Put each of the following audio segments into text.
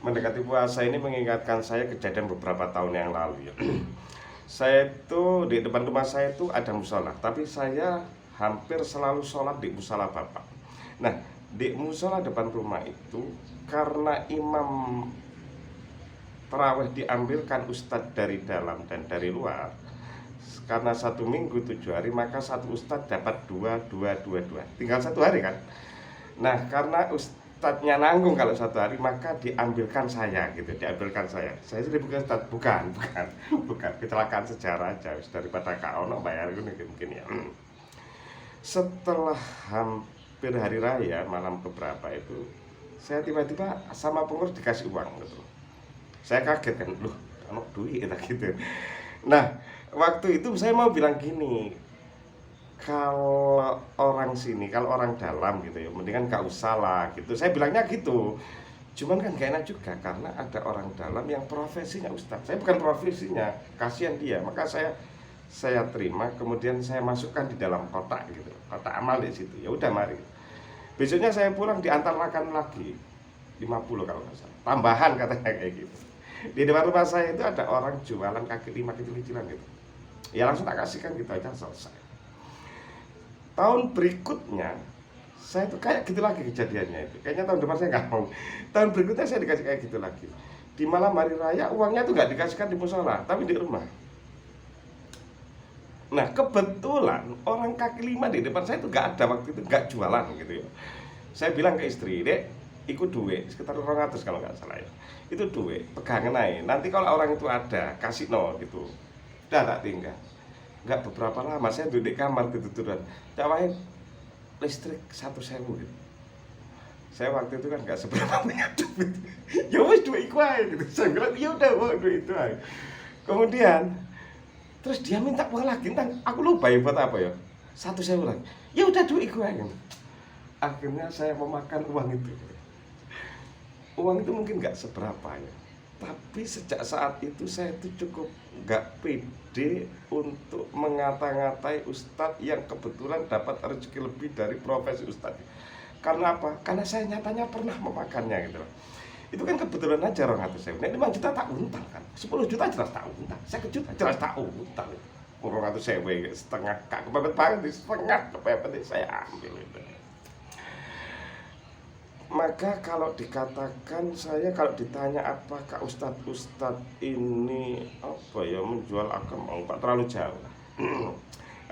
Mendekati puasa ini mengingatkan saya kejadian beberapa tahun yang lalu ya. Saya itu di depan rumah saya itu ada musola, tapi saya hampir selalu sholat di musola Bapak. Nah, di musola depan rumah itu karena imam terawih diambilkan ustadz dari dalam dan dari luar. Karena 1 minggu 7 hari, maka satu ustadz dapat dua. Tinggal 1 hari kan. Nah, karena ustadznya nanggung kalau 1 hari, maka diambilkan saya gitu, diambilkan saya. Saya sendiri bukan ustadz, bukan. Kecelakaan sejarah aja, daripada kau no bayar ini mungkin ya. Setelah hampir hari raya, malam keberapa itu, saya tiba-tiba sama pengurus dikasih uang gitu. Saya kaget kan, loh, anak duit gitu. Nah, waktu itu saya mau bilang gini, kalau orang sini, kalau orang dalam gitu ya, mendingan gak usah lah gitu. Saya bilangnya gitu. Cuman kan gak enak juga karena ada orang dalam yang profesinya ustadz. Saya bukan profesinya, kasihan dia. Maka saya terima, kemudian saya masukkan di dalam kotak gitu, kotak amal di situ. Ya udah mari. Besoknya saya pulang diantar makan lagi 50 kalau nggak salah. Tambahan katanya kayak gitu. Di depan rumah saya itu ada orang jualan kaki lima kecil-kecilan gitu. Ya langsung tak kasihkan gitu aja selesai. Tahun berikutnya saya tuh kayak gitu lagi kejadiannya itu. Kayaknya tahun depan saya nggak mau. Tahun berikutnya saya dikasih kayak gitu lagi. Di malam hari raya uangnya tuh nggak dikasihkan di musola, tapi di rumah. Nah kebetulan orang kaki lima di depan saya tuh nggak ada waktu itu, nggak jualan gitu ya. Saya bilang ke istri, dek, ikut duit sekitar 200 kalau nggak salah ya. Itu duit, pegangan aja. Nanti kalau orang itu ada, kasih no gitu. Udah tak tinggal. Nggak beberapa lama saya duduk di kamar ketuturan. Cawain listrik 1.000 gitu. Saya waktu itu kan nggak seberapa punya duit. Ya wes duit iku aja gitu. Saya bilang ya udah duit itu aja. Kemudian terus dia minta uang lagi, entah aku lupa ya buat apa ya. 1.000 lagi. Ya udah duit iku aja. Akhirnya saya memakan uang itu. Uang itu mungkin nggak seberapa ya, tapi sejak saat itu saya itu cukup nggak pede untuk mengata-ngatai ustadz yang kebetulan dapat rezeki lebih dari profesi ustadz. Karena apa? Karena saya nyatanya pernah memakannya gitu loh. Itu kan kebetulan aja orang atas saya. Nah, 5 juta tak untal kan, 10 juta jelas tak untal, 1 juta jelas tak untal. Orang atas saya setengah, kak kepepet banget, setengah kepepet saya ambil itu. Maka kalau dikatakan, saya kalau ditanya apakah ustadz-ustadz ini apa ya menjual agama, enggak terlalu jauh.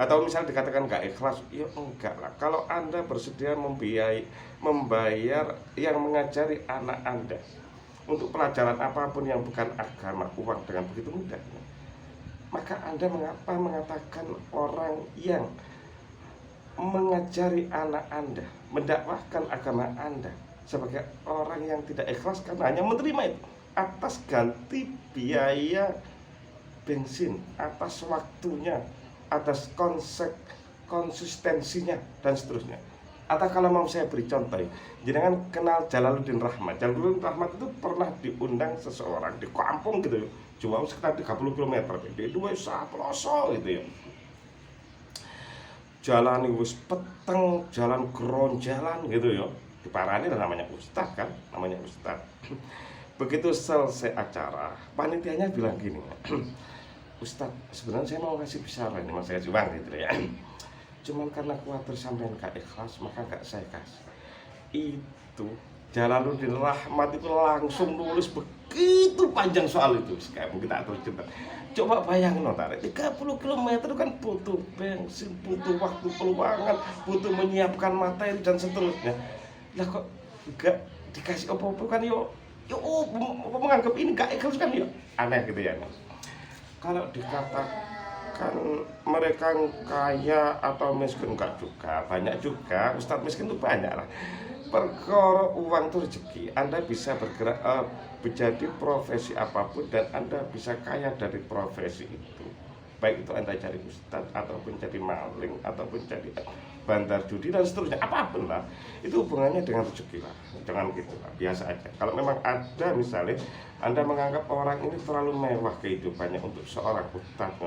Atau misal dikatakan nggak ikhlas, ya enggak lah. Kalau Anda bersedia membayar yang mengajari anak Anda untuk pelajaran apapun yang bukan agama, uang dengan begitu mudahnya, maka Anda mengapa mengatakan orang yang mengajari anak Anda, mendakwahkan agama Anda sebagai orang yang tidak ikhlas karena hanya menerima itu atas ganti biaya bensin, atas waktunya, atas konsistensinya dan seterusnya. Atau kalau mau saya beri contoh, jangan kenal Jalaluddin Rahmat. Jalaluddin Rahmat itu pernah diundang seseorang di kampung gitu, jauh sekitar 30 km, di dua pelosok gitu ya. Jalan wis peteng, jalan geronjalan gitu ya. Diparani namanya ustadz kan, namanya ustadz. Begitu selesai acara, panitianya bilang gini, ustadz sebenarnya saya mau kasih bisaran, mas saya jual gitu ya. Cuman karena khawatir sampai gak ikhlas, maka gak saya kasih. Itu Jalaluddin Rahmat itu langsung nulis begitu panjang soal itu. Kayak mungkin tak terus cerita. Coba bayangin tarik 30 km itu kan butuh bensin, butuh waktu peluangan, butuh menyiapkan materi dan seterusnya. Lah kok gak dikasih opo-opo kan yo menganggap ini gak ikhlas kan yo aneh gitu ya. Kalau dikatakan mereka kaya atau miskin, enggak juga, banyak juga ustadz miskin itu banyak lah. Perkara uang itu rezeki, Anda bisa bergerak menjadi profesi apapun dan Anda bisa kaya dari profesi itu. Baik itu Anda jadi ustadz ataupun jadi maling ataupun jadi bandar judi dan seterusnya, apapun lah, itu hubungannya dengan rezeki lah. Jangan gitu lah, biasa aja. Kalau memang ada misalnya Anda menganggap orang ini terlalu mewah kehidupannya untuk seorang ustadz,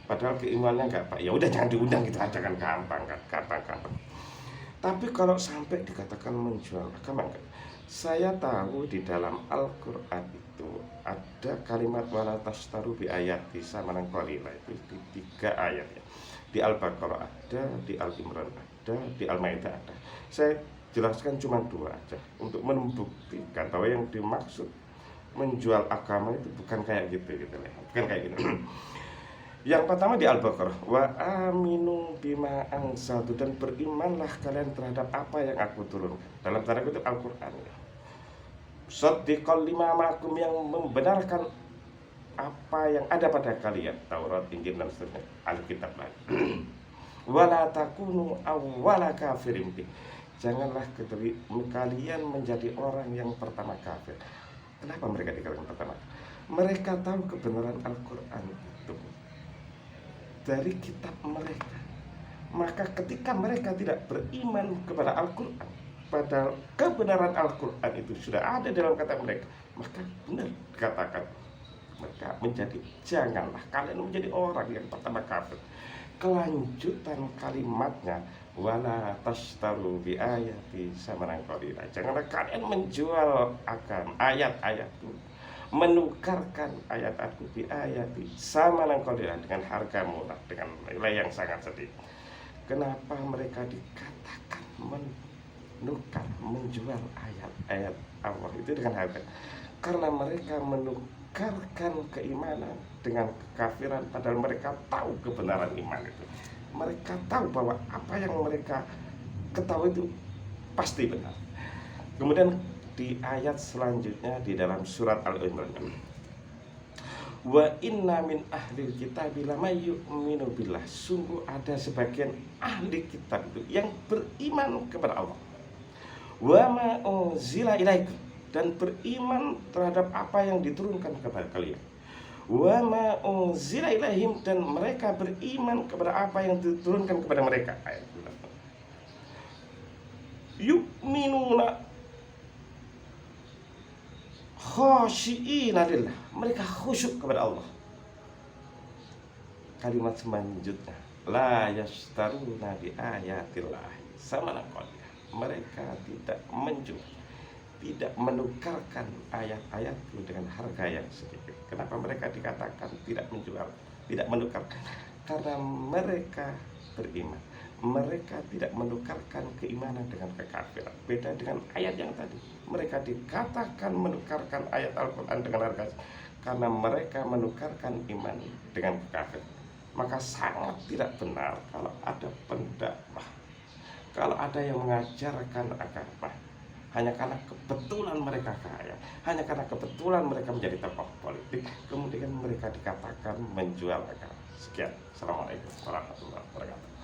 padahal keimanannya enggak pak, ya udah jangan diundang gitu aja kan, gampang kan, gampang. Tapi kalau sampai dikatakan menjual agama, Saya tahu di dalam Al-Quran itu ada kalimat wala tastaru bi ayati samanan qalila, itu di 3 ayat ya. Di Al-Baqarah ada, di Al-Imran ada, di Al-Maidah ada. Saya jelaskan cuma 2 aja untuk membuktikan bahwa yang dimaksud menjual agama itu bukan kayak gitu gitu ya. Bukan kayak gitu. Yang pertama di Al-Baqarah, wa aminu bima anzaltu, dan berimanlah kalian terhadap apa yang aku turunkan. Dalam tanda kutip Al-Qur'an ya. Shaddiqal lima ma'akum, yang membenarkan apa yang ada pada kalian, Taurat, Injil dan seterusnya, Alkitab lain. Wala takunu awwala kafirin bih. Janganlah kalian menjadi orang yang pertama kafir. Kenapa mereka dikatakan pertama? Mereka tahu kebenaran Al-Qur'an itu dari kitab mereka. Maka ketika mereka tidak beriman kepada Al-Quran, padahal kebenaran Al-Quran itu sudah ada dalam kata mereka, maka benar dikatakan mereka menjadi, janganlah kalian menjadi orang yang pertama kafir. Kelanjutan kalimatnya, wala tastaru bi ayati samanan qalila. Janganlah kalian menjual agama, ayat-ayatku, menukarkan ayat aku bi ayati samanan qalila, dengan harga murah, dengan nilai yang sangat sedikit. Kenapa mereka dikatakan menukar, menjual ayat-ayat Allah itu dengan harga? Karena mereka menukarkan keimanan dengan kekafiran, padahal mereka tahu kebenaran iman itu. Mereka tahu bahwa apa yang mereka ketahui itu pasti benar. Kemudian di ayat selanjutnya di dalam surat Al-Imran, wa inna min ahlil kitab lama yu'minu billah, sungguh ada sebagian ahli kitab itu yang beriman kepada Allah, wa ma unzila ilaikum, dan beriman terhadap apa yang diturunkan kepada kalian, wa ma unzila ilaihim, dan mereka beriman kepada apa yang diturunkan kepada mereka. Ayat yu'minuna khasyi'ina lillah, mereka khusyuk kepada Allah. Kalimat selanjutnya, la yashtaruna bi ayatillah samanan qalila, mereka tidak menjual, tidak menukarkan ayat-ayat itu dengan harga yang sedikit. Kenapa mereka dikatakan tidak menjual, tidak menukarkan? Karena mereka beriman. Mereka tidak menukarkan keimanan dengan kekafiran. Beda dengan ayat yang tadi, mereka dikatakan menukarkan ayat Al-Quran dengan harga, karena mereka menukarkan iman dengan kekafiran. Maka sangat tidak benar kalau ada pendakwah, kalau ada yang mengajarkan agama hanya karena kebetulan mereka kaya, hanya karena kebetulan mereka menjadi tokoh politik, kemudian mereka dikatakan menjual agama. Sekian. Assalamualaikum warahmatullahi wabarakatuh.